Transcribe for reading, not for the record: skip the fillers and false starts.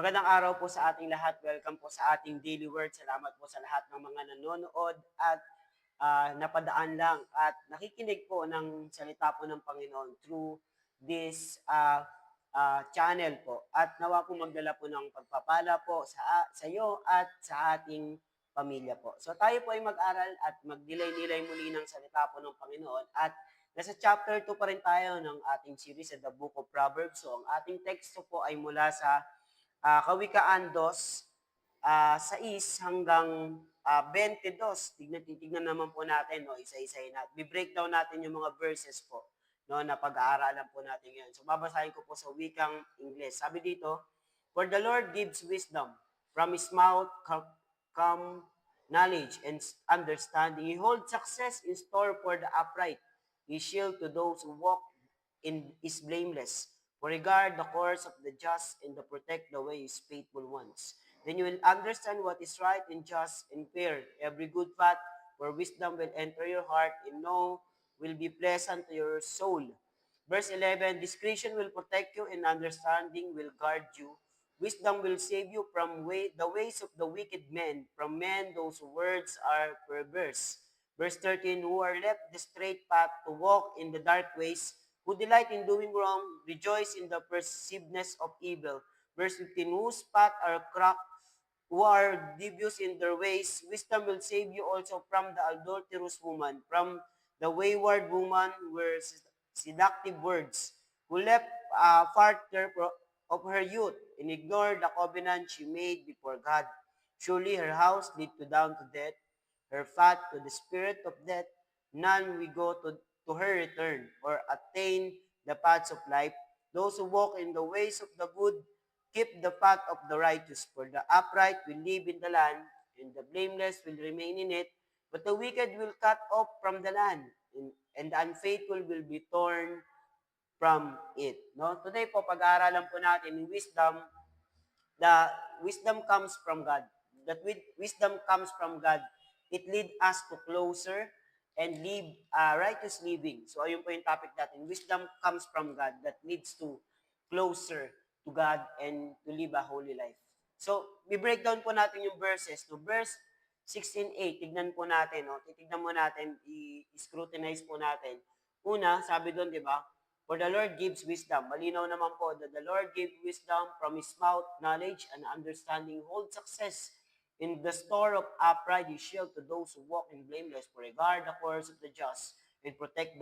Magandang araw po sa ating lahat. Welcome po sa ating daily word. Salamat po sa lahat ng mga nanonood at napadaan lang at nakikinig po ng salita po ng Panginoon through this channel po. At nawa po magdala po ng pagpapala po sa iyo at sa ating pamilya po. So tayo po ay mag-aral at magdilay-nilay muli ng salita po ng Panginoon at nasa chapter 2 pa rin tayo ng ating series sa The Book of Proverbs. So ang ating teksto po ay mula sa Kawikaan 2, 6 hanggang 22. Titignan naman po natin, no, isa-isahin natin. Bi-breakdown natin yung mga verses po, no, na pag-aaralan po natin ngayon. So babasahin ko po sa wikang Ingles. Sabi dito, "For the Lord gives wisdom, from His mouth come knowledge and understanding. He holds success in store for the upright. He shield to those who walk is blameless. For regard the course of the just and to protect the ways faithful ones. Then you will understand what is right and just and fair. Every good path for wisdom will enter your heart, and know will be pleasant to your soul." Verse 11, "Discretion will protect you, and understanding will guard you. Wisdom will save you from the ways of the wicked men, from men those words are perverse." Verse 13, "Who are left the straight path to walk in the dark ways, who delight in doing wrong, rejoice in the perceivedness of evil." Verse 15, "Whose path are cracked, who are devious in their ways, wisdom will save you also from the adulterous woman, from the wayward woman where seductive words, who left of her youth and ignored the covenant she made before God. Surely her house lead to down to death, her path to the spirit of death. None will go to her return or attain the paths of life. Those who walk in the ways of the good keep the path of the righteous. For the upright will live in the land, and the blameless will remain in it. But the wicked will cut off from the land, and the unfaithful will be torn from it. No? Today po, pag-aaralan po natin wisdom. The wisdom comes from God. That wisdom comes from God. It leads us to closer and live righteous living. So ayun po yung topic natin. Wisdom comes from God that leads to closer to God and to live a holy life. So, bi-breakdown po natin yung verses. No, verse 16:8, tignan po natin. No? Titignan mo natin, i-scrutinize po natin. Una, sabi doon, di ba? For the Lord gives wisdom. Malinaw naman po that the Lord gave wisdom, from His mouth, knowledge and understanding. Hold success in the store of upright. He shield to those who walk in blameless. For regard the course of the just and protect